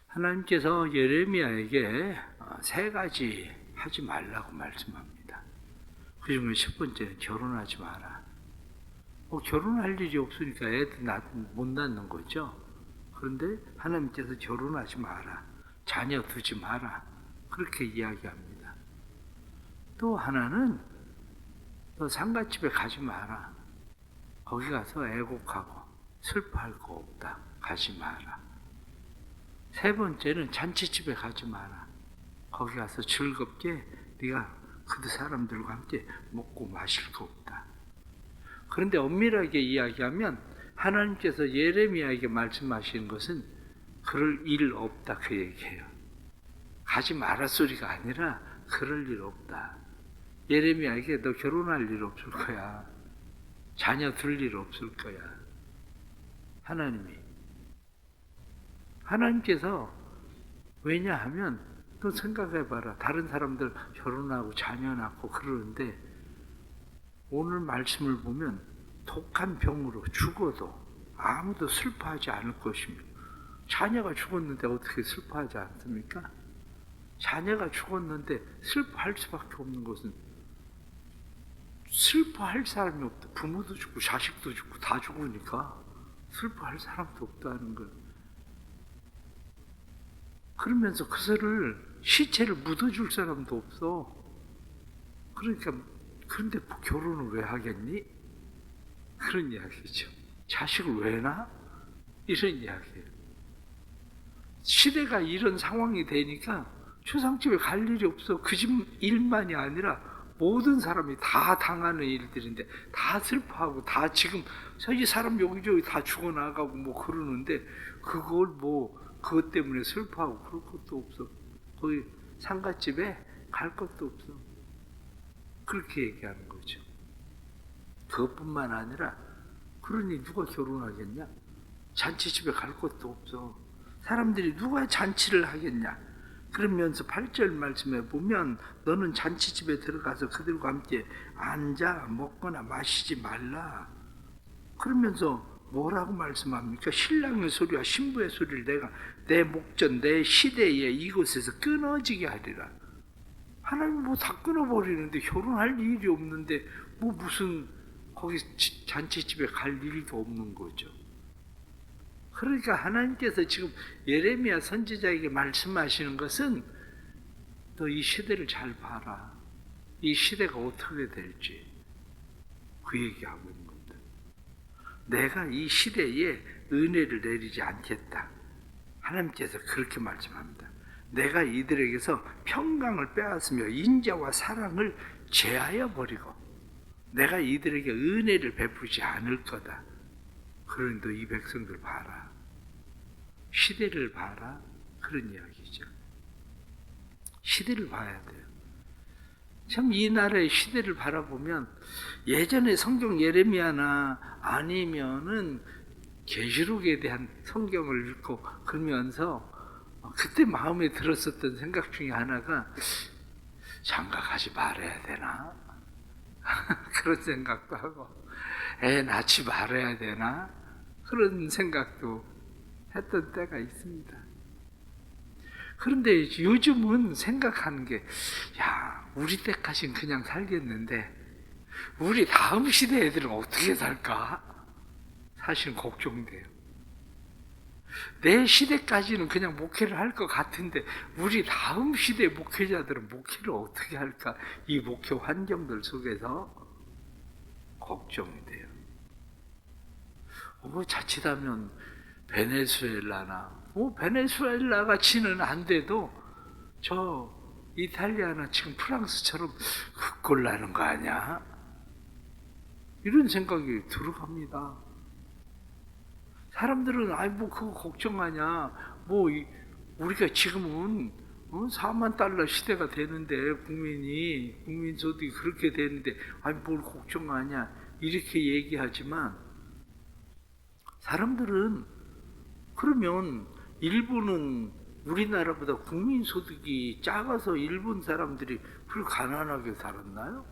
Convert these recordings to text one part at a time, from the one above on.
하나님께서 예레미야에게 세 가지 하지 말라고 말씀합니다. 그 중에 첫 번째는 결혼하지 마라. 결혼할 일이 없으니까 애들 못 낳는 거죠. 그런데 하나님께서 결혼하지 마라. 자녀 두지 마라. 그렇게 이야기합니다. 또 하나는 너 상갓집에 가지 마라. 거기 가서 애곡하고 슬퍼할 거 없다. 가지 마라. 세 번째는 잔치집에 가지 마라. 거기 가서 즐겁게 네가 그 사람들과 함께 먹고 마실 거 없다. 그런데 엄밀하게 이야기하면 하나님께서 예레미야에게 말씀하시는 것은 그럴 일 없다 그 얘기예요. 가지 마라 소리가 아니라 그럴 일 없다. 예레미야에게 너 결혼할 일 없을 거야. 자녀 둘 일 없을 거야. 하나님께서 왜냐하면 또 생각해봐라. 다른 사람들 결혼하고 자녀 낳고 그러는데 오늘 말씀을 보면 독한 병으로 죽어도 아무도 슬퍼하지 않을 것입니다. 자녀가 죽었는데 어떻게 슬퍼하지 않습니까? 자녀가 죽었는데 슬퍼할 수밖에 없는 것은 슬퍼할 사람이 없다. 부모도 죽고 자식도 죽고 다 죽으니까 슬퍼할 사람도 없다는 거예요. 그러면서 시체를 묻어줄 사람도 없어. 그러니까 그런데 결혼을 왜 하겠니? 그런 이야기죠. 자식을 왜 낳아? 이런 이야기예요. 시대가 이런 상황이 되니까 초상집에 갈 일이 없어. 그 집 일만이 아니라 모든 사람이 다 당하는 일들인데 다 슬퍼하고 다 지금 이 사람 여기저기 다 죽어나가고 뭐 그러는데 그것 때문에 슬퍼하고 그럴 것도 없어. 거기 상갓집에 갈 것도 없어. 그렇게 얘기하는 거죠. 그것뿐만 아니라 그러니 누가 결혼하겠냐? 잔치집에 갈 것도 없어. 사람들이 누가 잔치를 하겠냐? 그러면서 8절 말씀에 보면 너는 잔치집에 들어가서 그들과 함께 앉아 먹거나 마시지 말라. 그러면서 뭐라고 말씀합니까? 신랑의 소리와 신부의 소리를 내가 내 목전 내 시대에 이곳에서 끊어지게 하리라. 하나님 다 끊어버리는데 결혼할 일이 없는데 무슨 거기 잔치집에 갈 일도 없는 거죠. 그러니까 하나님께서 지금 예레미야 선지자에게 말씀하시는 것은 너 이 시대를 잘 봐라. 이 시대가 어떻게 될지 그 얘기하고 있는 겁니다. 내가 이 시대에 은혜를 내리지 않겠다. 하나님께서 그렇게 말씀합니다. 내가 이들에게서 평강을 빼앗으며 인자와 사랑을 제하여 버리고 내가 이들에게 은혜를 베푸지 않을 거다. 그러니 너 이 백성들 봐라. 시대를 봐라. 그런 이야기죠. 시대를 봐야 돼요. 참 이 나라의 시대를 바라보면 예전에 성경 예레미야나 아니면은 계시록에 대한 성경을 읽고 그러면서 그때 마음에 들었었던 생각 중에 하나가 장가가지 말아야 되나? 그런 생각도 하고 애 낳지 말아야 되나? 그런 생각도 했던 때가 있습니다. 그런데 요즘은 생각하는 게 우리 때까지는 그냥 살겠는데 우리 다음 시대 애들은 어떻게 살까? 사실 걱정돼요. 내 시대까지는 그냥 목회를 할 것 같은데 우리 다음 시대 목회자들은 목회를 어떻게 할까? 이 목회 환경들 속에서 걱정이 돼요. 자칫하면 베네수엘라나 베네수엘라같이는 안 돼도 저 이탈리아나 지금 프랑스처럼 흑골 나는 거 아니야? 이런 생각이 들어갑니다. 사람들은 그거 걱정하냐? 우리가 지금은 4만 달러 시대가 되는데 국민 소득이 그렇게 되는데 뭘 걱정하냐? 이렇게 얘기하지만 사람들은 그러면 일본은 우리나라보다 국민 소득이 작아서 일본 사람들이 그렇게 가난하게 살았나요?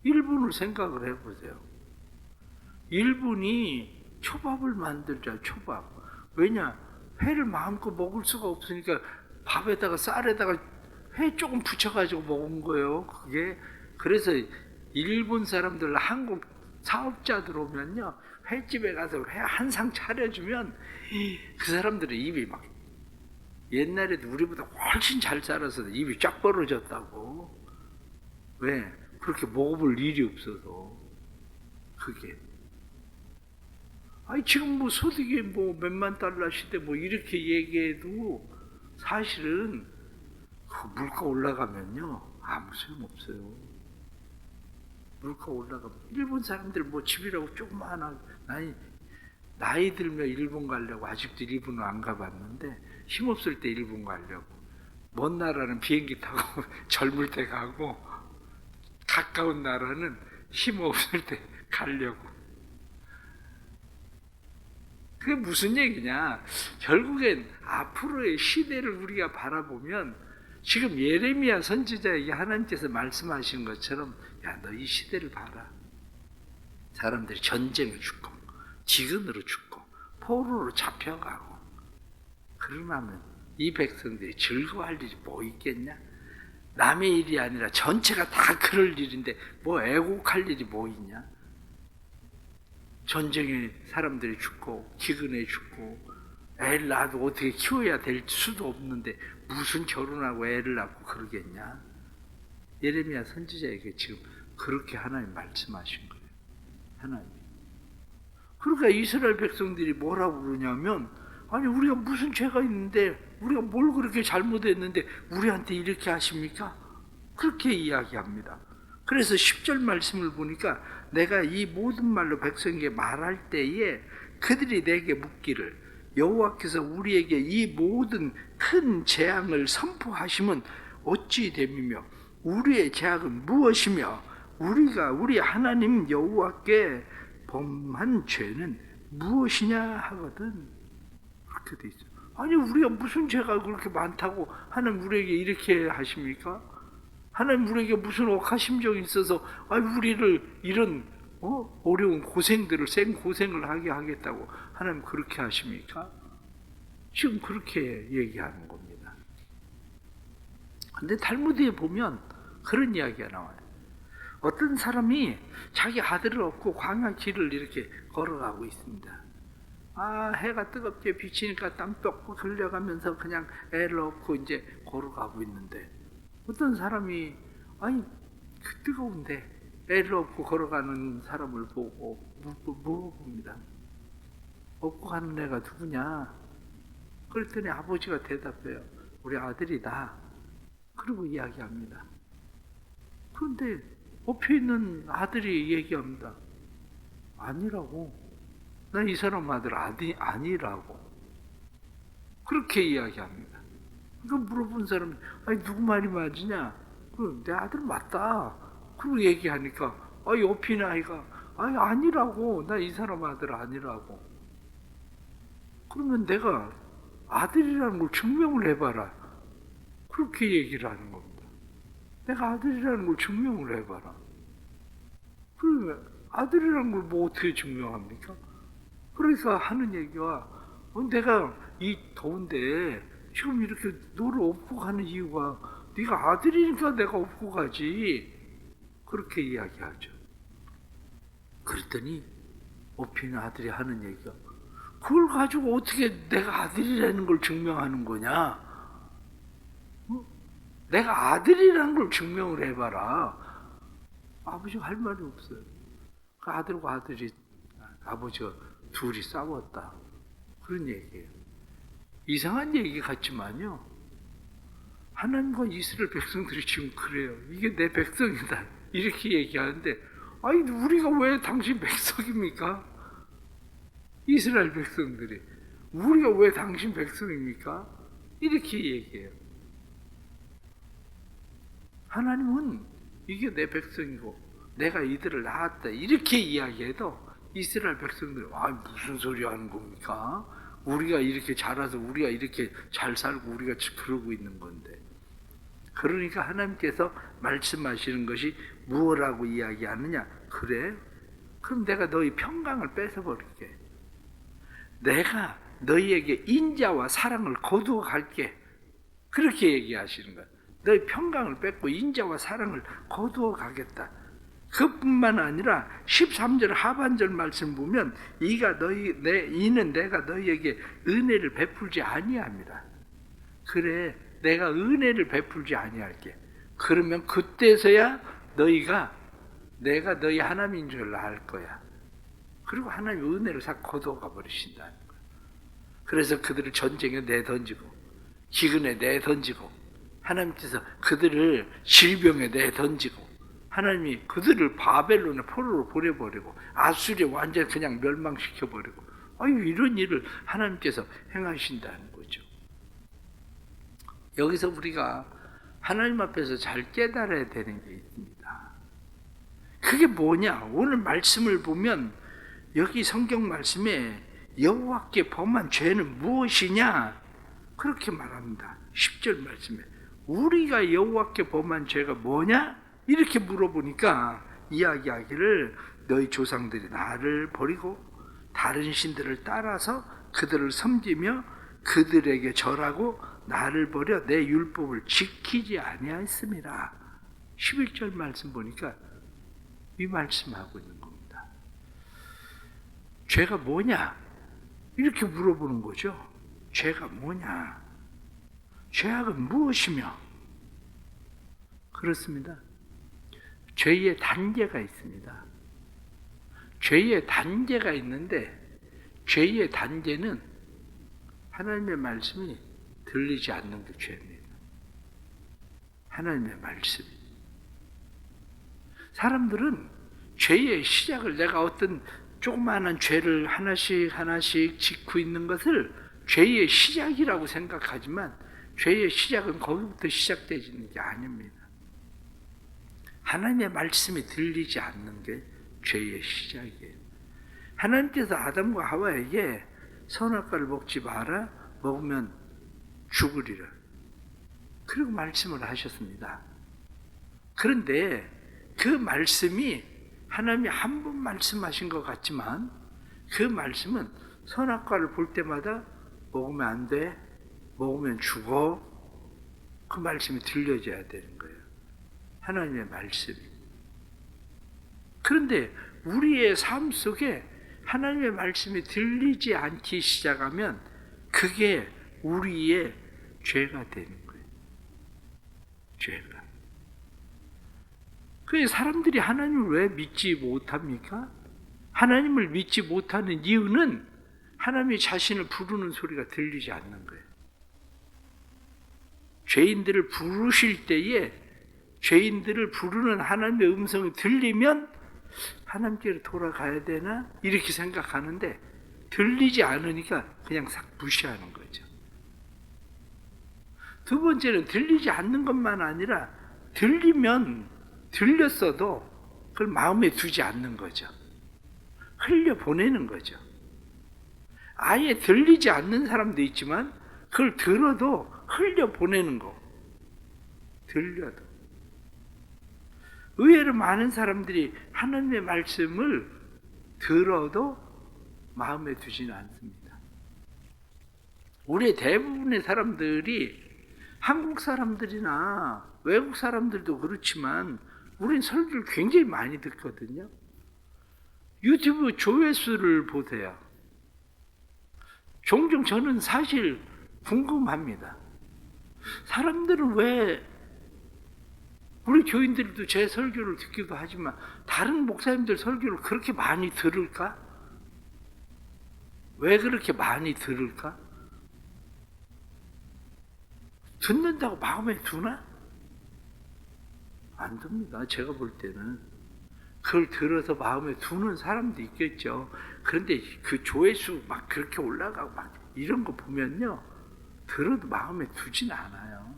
일본을 생각을 해보세요. 일본이 초밥을 만들자, 초밥. 왜냐? 회를 마음껏 먹을 수가 없으니까 밥에다가 쌀에다가 회 조금 부쳐가지고 먹은 거예요. 그게 그래서 일본 사람들 한국 사업자들 오면요, 횟집에 가서 회 한 상 차려주면 그 사람들의 입이 막, 옛날에도 우리보다 훨씬 잘 살아서 입이 쫙 벌어졌다고. 왜? 그렇게 먹어볼 일이 없어서. 그게. 아니 지금 뭐 소득이 뭐 몇만 달러 시대 뭐 이렇게 얘기해도 사실은 그 물가 올라가면요 아무 소용 없어요. 물가 올라가면 일본 사람들 뭐 집이라고 조그마한, 나이 들면 일본 가려고, 아직도 일본은 안 가봤는데 힘없을 때 일본 가려고, 먼 나라는 비행기 타고 젊을 때 가고, 가까운 나라는 힘없을 때 가려고. 그게 무슨 얘기냐? 결국엔 앞으로의 시대를 우리가 바라보면 지금 예레미야 선지자에게 하나님께서 말씀하신 것처럼, 야, 너 이 시대를 봐라. 사람들이 전쟁에 죽고 지근으로 죽고 포로로 잡혀가고, 그러면 이 백성들이 즐거워할 일이 뭐 있겠냐? 남의 일이 아니라 전체가 다 그럴 일인데 뭐 애곡할 일이 뭐 있냐? 전쟁에 사람들이 죽고 기근에 죽고 애를 낳아도 어떻게 키워야 될 수도 없는데 무슨 결혼하고 애를 낳고 그러겠냐? 예레미야 선지자에게 지금 그렇게 하나님 말씀하신 거예요. 하나님. 그러니까 이스라엘 백성들이 뭐라고 그러냐면, 아니 우리가 무슨 죄가 있는데, 우리가 뭘 그렇게 잘못했는데 우리한테 이렇게 하십니까? 그렇게 이야기합니다. 그래서 10절 말씀을 보니까, 내가 이 모든 말로 백성에게 말할 때에 그들이 내게 묻기를, 여호와께서 우리에게 이 모든 큰 재앙을 선포하시면 어찌 됨이며 우리의 죄악은 무엇이며 우리가 우리 하나님 여호와께 범한 죄는 무엇이냐 하거든. 그렇게 돼 있어요. 아니 우리가 무슨 죄가 그렇게 많다고 하나님 우리에게 이렇게 하십니까? 하나님 우리에게 무슨 억하심정이 있어서 우리를 이런 어려운 고생들을, 생고생을 하게 하겠다고 하나님 그렇게 하십니까? 지금 그렇게 얘기하는 겁니다. 근데 탈무드에 보면 그런 이야기가 나와요. 어떤 사람이 자기 아들을 얻고 광야 길을 이렇게 걸어가고 있습니다. 해가 뜨겁게 비치니까 땀 뻑뻑 흘려가면서 그냥 애를 얻고 이제 걸어가고 있는데, 어떤 사람이 그 뜨거운데 애를 업고 걸어가는 사람을 보고 물어봅니다. 업고 가는 애가 누구냐? 그랬더니 아버지가 대답해요. 우리 아들이다. 그리고 이야기합니다. 그런데 업혀 있는 아들이 얘기합니다. 아니라고. 난 이 사람 아들 아니라고. 그렇게 이야기합니다. 그러니까 물어본 사람이 누구 말이 맞으냐? 내 아들 맞다. 그리고 얘기하니까 옆인 아이가 아니라고. 나 이 사람 아들 아니라고. 그러면 내가 아들이라는 걸 증명을 해봐라. 그렇게 얘기를 하는 겁니다. 내가 아들이라는 걸 증명을 해봐라. 그러면 아들이라는 걸 뭐 어떻게 증명합니까? 그러니까 하는 얘기가, 내가 이 더운데 지금 이렇게 너를 업고 가는 이유가 네가 아들이니까 내가 업고 가지. 그렇게 이야기하죠. 그랬더니 업히는 아들이 하는 얘기가, 그걸 가지고 어떻게 내가 아들이라는 걸 증명하는 거냐? 내가 아들이라는 걸 증명을 해봐라. 아버지가 할 말이 없어요. 그 아들과 아버지가 둘이 싸웠다. 그런 얘기예요. 이상한 얘기 같지만요, 하나님과 이스라엘 백성들이 지금 그래요. 이게 내 백성이다. 이렇게 얘기하는데, 우리가 왜 당신 백성입니까? 이스라엘 백성들이. 우리가 왜 당신 백성입니까? 이렇게 얘기해요. 하나님은 이게 내 백성이고 내가 이들을 낳았다. 이렇게 이야기해도 이스라엘 백성들이 무슨 소리 하는 겁니까? 우리가 이렇게 자라서 우리가 이렇게 잘 살고 우리가 그러고 있는 건데. 그러니까 하나님께서 말씀하시는 것이 무엇라고 이야기하느냐? 그래? 그럼 내가 너희 평강을 뺏어버릴게. 내가 너희에게 인자와 사랑을 거두어 갈게. 그렇게 얘기하시는 거예요. 너희 평강을 뺏고 인자와 사랑을 거두어 가겠다. 그뿐만 아니라 13절 하반절 말씀 보면 이는 내가 너희에게 은혜를 베풀지 아니함이라. 그래, 내가 은혜를 베풀지 아니할게. 그러면 그때서야 내가 너희 하나님인 줄 알 거야. 그리고 하나님이 은혜를 싹 거두어가 버리신다는 거야. 그래서 그들을 전쟁에 내던지고 기근에 내던지고 하나님께서 그들을 질병에 내던지고 하나님이 그들을 바벨론의 포로로 보내버리고 아수리에 완전히 그냥 멸망시켜버리고 이런 일을 하나님께서 행하신다는 거죠. 여기서 우리가 하나님 앞에서 잘 깨달아야 되는 게 있습니다. 그게 뭐냐? 오늘 말씀을 보면 여기 성경 말씀에 여호와께 범한 죄는 무엇이냐? 그렇게 말합니다. 10절 말씀에 우리가 여호와께 범한 죄가 뭐냐? 이렇게 물어보니까 이야기하기를 너희 조상들이 나를 버리고 다른 신들을 따라서 그들을 섬기며 그들에게 절하고 나를 버려 내 율법을 지키지 아니하였음이라. 11절 말씀 보니까 이 말씀하고 있는 겁니다. 죄가 뭐냐? 이렇게 물어보는 거죠. 죄가 뭐냐? 죄악은 무엇이며? 그렇습니다. 죄의 단계가 있습니다. 죄의 단계가 있는데 죄의 단계는 하나님의 말씀이 들리지 않는 게 죄입니다. 하나님의 말씀. 사람들은 죄의 시작을 내가 어떤 조그마한 죄를 하나씩 짓고 있는 것을 죄의 시작이라고 생각하지만 죄의 시작은 거기부터 시작되지는 게 아닙니다. 하나님의 말씀이 들리지 않는 게 죄의 시작이에요. 하나님께서 아담과 하와에게 선악과를 먹지 마라, 먹으면 죽으리라. 그리고 말씀을 하셨습니다. 그런데 그 말씀이 하나님이 한 번 말씀하신 것 같지만 그 말씀은 선악과를 볼 때마다 먹으면 안 돼, 먹으면 죽어, 그 말씀이 들려져야 되는 거예요. 하나님의 말씀이. 그런데 우리의 삶 속에 하나님의 말씀이 들리지 않기 시작하면 그게 우리의 죄가 되는 거예요. 죄가. 그래서 사람들이 하나님을 왜 믿지 못합니까? 하나님을 믿지 못하는 이유는 하나님이 자신을 부르는 소리가 들리지 않는 거예요. 죄인들을 부르실 때에 죄인들을 부르는 하나님의 음성이 들리면 하나님께로 돌아가야 되나? 이렇게 생각하는데 들리지 않으니까 그냥 싹 무시하는 거죠. 두 번째는 들리지 않는 것만 아니라 들렸어도 그걸 마음에 두지 않는 거죠. 흘려보내는 거죠. 아예 들리지 않는 사람도 있지만 그걸 들어도 흘려보내는 거. 들려도. 의외로 많은 사람들이 하나님의 말씀을 들어도 마음에 두지는 않습니다. 우리 대부분의 사람들이 한국 사람들이나 외국 사람들도 그렇지만 우린 설교를 굉장히 많이 듣거든요. 유튜브 조회수를 보세요. 종종 저는 사실 궁금합니다. 사람들은 왜 우리 교인들도 제 설교를 듣기도 하지만 다른 목사님들 설교를 그렇게 많이 들을까? 왜 그렇게 많이 들을까? 듣는다고 마음에 두나? 안 듭니다. 제가 볼 때는. 그걸 들어서 마음에 두는 사람도 있겠죠. 그런데 그 조회수 막 그렇게 올라가고 막 이런 거 보면요. 들어도 마음에 두진 않아요.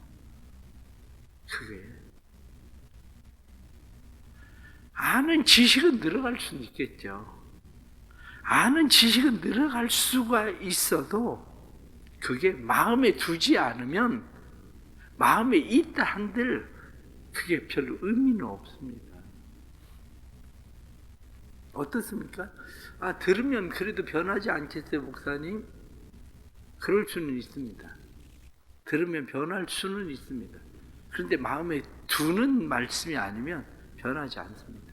그게. 아는 지식은 늘어갈 수는 있겠죠. 아는 지식은 늘어갈 수가 있어도 그게 마음에 두지 않으면 마음에 있다 한들 그게 별로 의미는 없습니다. 어떻습니까? 들으면 그래도 변하지 않겠어요, 목사님? 그럴 수는 있습니다. 들으면 변할 수는 있습니다. 그런데 마음에 두는 말씀이 아니면 변하지 않습니다.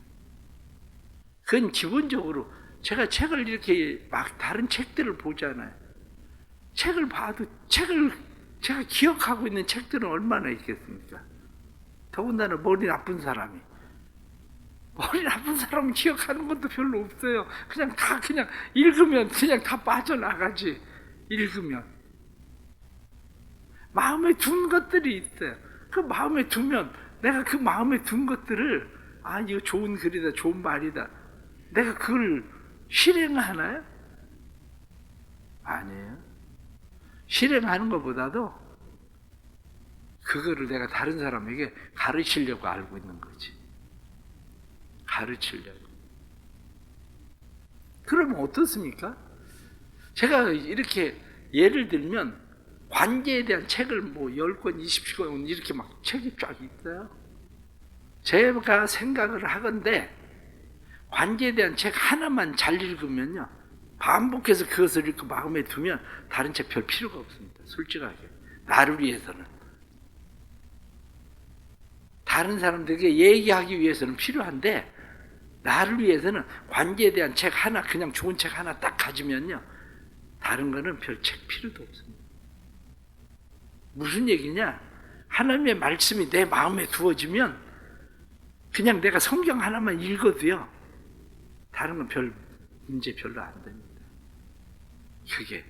그건 기본적으로 제가 책을 이렇게 막 다른 책들을 보잖아요. 책을 봐도 제가 기억하고 있는 책들은 얼마나 있겠습니까? 더군다나 머리 나쁜 사람은 기억하는 것도 별로 없어요. 그냥 읽으면 그냥 다 빠져나가지. 읽으면 마음에 둔 것들이 있어요. 그 마음에 두면 내가 그 마음에 둔 것들을 이거 좋은 글이다, 좋은 말이다, 내가 그걸 실행하나요? 아니에요. 실행하는 것보다도 그거를 내가 다른 사람에게 가르치려고 알고 있는 거지. 가르치려고. 그러면 어떻습니까? 제가 이렇게 예를 들면 관계에 대한 책을 10권, 20권 이렇게 막 책이 쫙 있어요. 제가 생각을 하건대 관계에 대한 책 하나만 잘 읽으면요, 반복해서 그것을 읽고 마음에 두면 다른 책 별 필요가 없습니다. 솔직하게. 나를 위해서는. 다른 사람들에게 얘기하기 위해서는 필요한데 나를 위해서는 관계에 대한 책 하나, 그냥 좋은 책 하나 딱 가지면요, 다른 거는 별 책 필요도 없습니다. 무슨 얘기냐? 하나님의 말씀이 내 마음에 두어지면 그냥 내가 성경 하나만 읽어도요, 다른 건 별 문제 별로 안 됩니다. 그게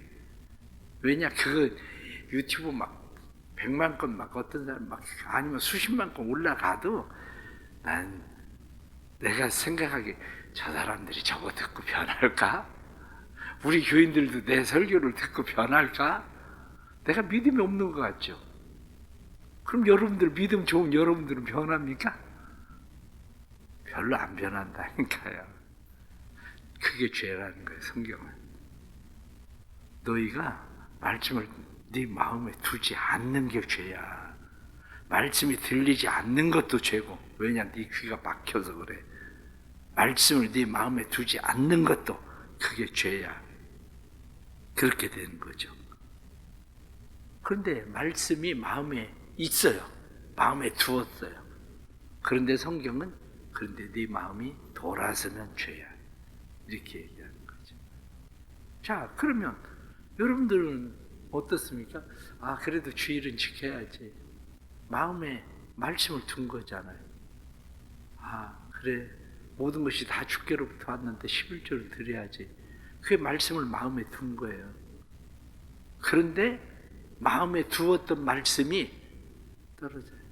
왜냐? 그거 유튜브 막 100만 건 막 어떤 사람 막 아니면 수십만 건 올라가도 난 내가 생각하기에 저 사람들이 저거 듣고 변할까? 우리 교인들도 내 설교를 듣고 변할까? 내가 믿음이 없는 것 같죠? 그럼 여러분들 믿음 좋은 여러분들은 변합니까? 별로 안 변한다니까요. 그게 죄라는 거예요. 성경은 너희가 말씀을 네 마음에 두지 않는 게 죄야. 말씀이 들리지 않는 것도 죄고. 왜냐? 네 귀가 막혀서 그래. 말씀을 네 마음에 두지 않는 것도 그게 죄야. 그렇게 되는 거죠. 그런데 말씀이 마음에 있어요. 마음에 두었어요. 그런데 성경은 그런데 네 마음이 돌아서면 죄야. 이렇게 얘기하는 거죠. 자, 그러면 여러분들은 어떻습니까? 그래도 주일은 지켜야지. 마음에 말씀을 둔 거잖아요. 그래. 모든 것이 다 주께로부터 왔는데 11조를 드려야지. 그게 말씀을 마음에 둔 거예요. 그런데 마음에 두었던 말씀이 떨어져요.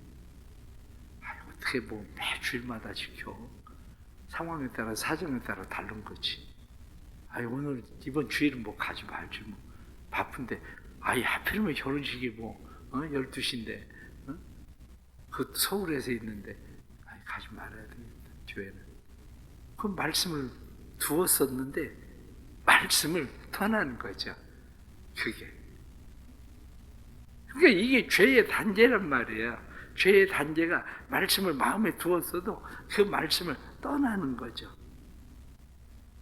어떻게 매주일마다 지켜. 상황에 따라 사정에 따라 다른 거지. 오늘 이번 주일은 가지 말지 바쁜데 하필이면 결혼식이 12시인데 그 서울에서 있는데 가지 말아야 되겠다. 교회는. 그 말씀을 두었었는데 말씀을 떠나는 거죠. 그게. 그러니까 이게 죄의 단죄란 말이에요. 죄의 단죄가 말씀을 마음에 두었어도 그 말씀을 떠나는 거죠.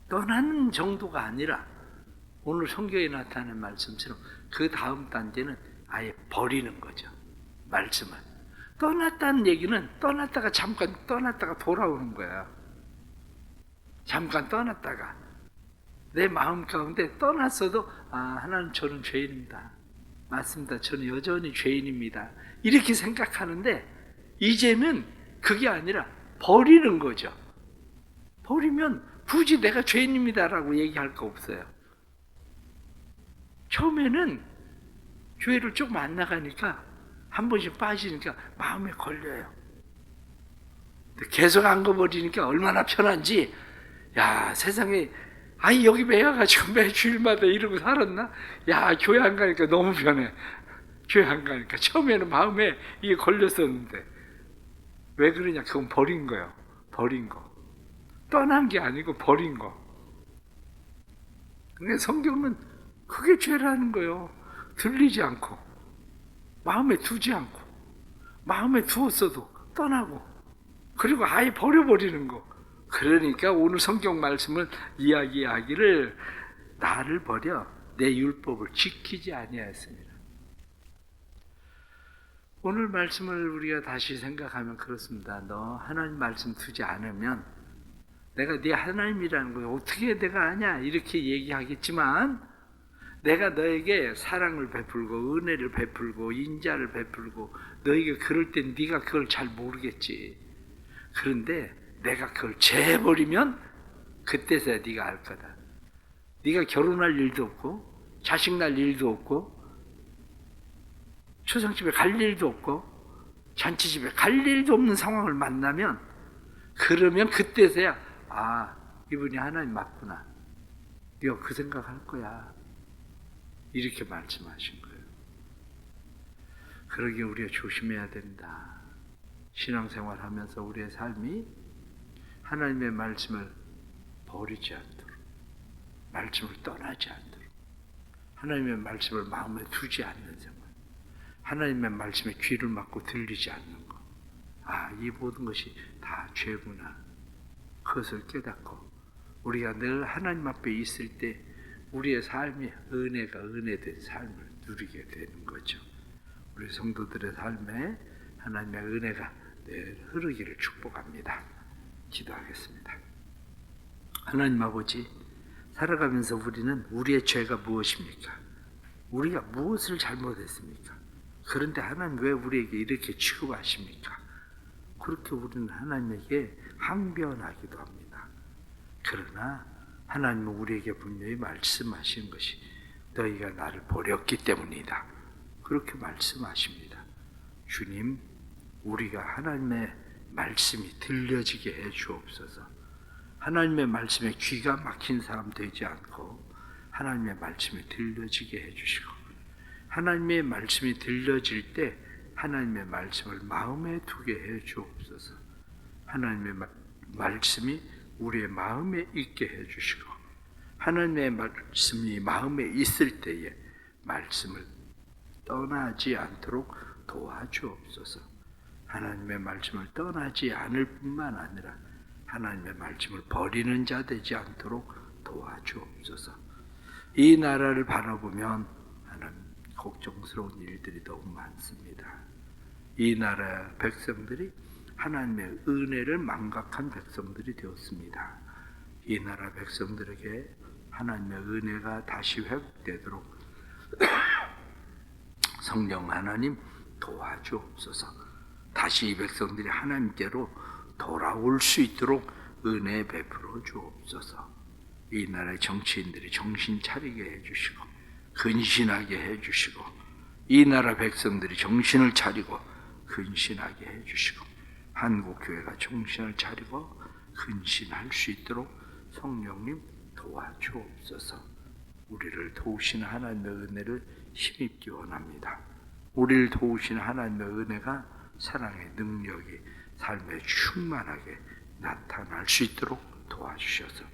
떠나는 정도가 아니라 오늘 성경에 나타나는 말씀처럼 그 다음 단계는 아예 버리는 거죠. 말씀을. 떠났다는 얘기는 떠났다가 잠깐 떠났다가 돌아오는 거야. 잠깐 떠났다가 내 마음 가운데 떠났어도 하나님 저는 죄인입니다. 맞습니다. 저는 여전히 죄인입니다. 이렇게 생각하는데 이제는 그게 아니라 버리는 거죠. 버리면 굳이 내가 죄인입니다라고 얘기할 거 없어요. 처음에는 교회를 조금 안 나가니까 한 번씩 빠지니까 마음에 걸려요. 계속 안 가버리니까 얼마나 편한지. 세상에 여기 매여가지고 매 주일마다 이러고 살았나? 교회 안 가니까 너무 편해. 교회 안 가니까. 처음에는 마음에 이게 걸렸었는데 왜 그러냐? 그건 버린 거예요. 버린 거. 떠난 게 아니고 버린 거. 근데 성경은 그게 죄라는 거예요. 들리지 않고 마음에 두지 않고 마음에 두었어도 떠나고 그리고 아예 버려버리는 거. 그러니까 오늘 성경 말씀을 이야기하기를 나를 버려 내 율법을 지키지 아니하였습니다. 오늘 말씀을 우리가 다시 생각하면 그렇습니다. 너 하나님 말씀 두지 않으면 내가 네 하나님이라는 걸 어떻게 내가 아냐 이렇게 얘기하겠지만, 내가 너에게 사랑을 베풀고 은혜를 베풀고 인자를 베풀고 너에게 그럴 땐 네가 그걸 잘 모르겠지. 그런데 내가 그걸 재버리면 그때서야 네가 알 거다. 네가 결혼할 일도 없고 자식 낳을 일도 없고 초상집에 갈 일도 없고 잔치집에 갈 일도 없는 상황을 만나면, 그러면 그때서야 아, 이분이 하나님 맞구나, 네가 그 생각할 거야, 이렇게 말씀하신 거예요. 그러기에 우리가 조심해야 된다. 신앙생활 하면서 우리의 삶이 하나님의 말씀을 버리지 않도록, 말씀을 떠나지 않도록, 하나님의 말씀을 마음에 두지 않는 생활, 하나님의 말씀에 귀를 막고 들리지 않는 것, 아, 이 모든 것이 다 죄구나, 그것을 깨닫고 우리가 늘 하나님 앞에 있을 때 우리의 삶이 은혜가 은혜된 삶을 누리게 되는 거죠. 우리 성도들의 삶에 하나님의 은혜가 늘 흐르기를 축복합니다. 기도하겠습니다. 하나님 아버지, 살아가면서 우리는 우리의 죄가 무엇입니까? 우리가 무엇을 잘못했습니까? 그런데 하나님 왜 우리에게 이렇게 취급하십니까? 그렇게 우리는 하나님에게 항변하기도 합니다. 그러나 하나님은 우리에게 분명히 말씀하시는 것이 너희가 나를 버렸기 때문이다, 그렇게 말씀하십니다. 주님, 우리가 하나님의 말씀이 들려지게 해 주옵소서. 하나님의 말씀에 귀가 막힌 사람 되지 않고 하나님의 말씀이 들려지게 해 주시고, 하나님의 말씀이 들려질 때 하나님의 말씀을 마음에 두게 해 주옵소서. 하나님의 말씀이 우리의 마음에 있게 해 주시고, 하나님의 말씀이 마음에 있을 때에 말씀을 떠나지 않도록 도와주옵소서. 하나님의 말씀을 떠나지 않을 뿐만 아니라 하나님의 말씀을 버리는 자 되지 않도록 도와주옵소서. 이 나라를 바라보면 하나님 걱정스러운 일들이 너무 많습니다. 이 나라 백성들이 하나님의 은혜를 망각한 백성들이 되었습니다. 이 나라 백성들에게 하나님의 은혜가 다시 회복되도록 성령 하나님 도와주옵소서. 다시 이 백성들이 하나님께로 돌아올 수 있도록 은혜 베풀어 주옵소서. 이 나라의 정치인들이 정신 차리게 해주시고 근신하게 해주시고, 이 나라 백성들이 정신을 차리고 근신하게 해주시고, 한국교회가 정신을 차리고 근신할 수 있도록 성령님 도와주옵소서. 우리를 도우시는 하나님의 은혜를 힘입기 원합니다. 우리를 도우시는 하나님의 은혜가 사랑의 능력이 삶에 충만하게 나타날 수 있도록 도와주셔서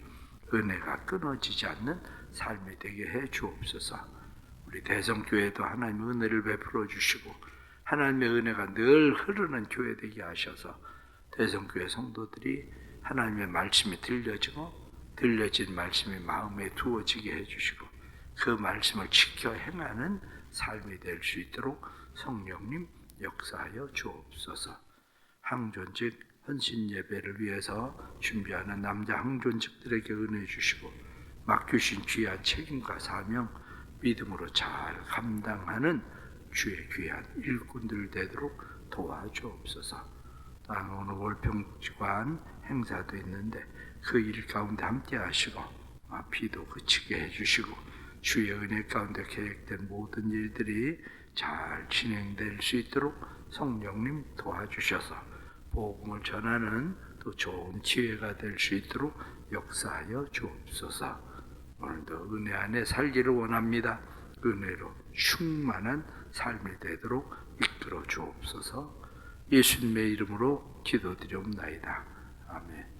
은혜가 끊어지지 않는 삶이 되게 해 주옵소서. 우리 대성교회도 하나님의 은혜를 베풀어 주시고 하나님의 은혜가 늘 흐르는 교회 되게 하셔서 대성교회 성도들이 하나님의 말씀이 들려지고 들려진 말씀이 마음에 두어지게 해주시고 그 말씀을 지켜 행하는 삶이 될 수 있도록 성령님 역사하여 주옵소서. 항존직 헌신 예배를 위해서 준비하는 남자 항존직들에게 은혜 주시고 맡기신 귀한 책임과 사명 믿음으로 잘 감당하는 주의 귀한 일꾼들 되도록 도와주옵소서. 오늘 월평지관 행사도 있는데 그 일 가운데 함께 하시고 비도 그치게 해주시고 주의 은혜 가운데 계획된 모든 일들이 잘 진행될 수 있도록 성령님 도와주셔서 복음을 전하는 또 좋은 기회가 될 수 있도록 역사하여 주옵소서. 오늘도 은혜 안에 살기를 원합니다. 은혜로 충만한 삶이 되도록 이끌어 주옵소서. 예수님의 이름으로 기도드리옵나이다. 아멘.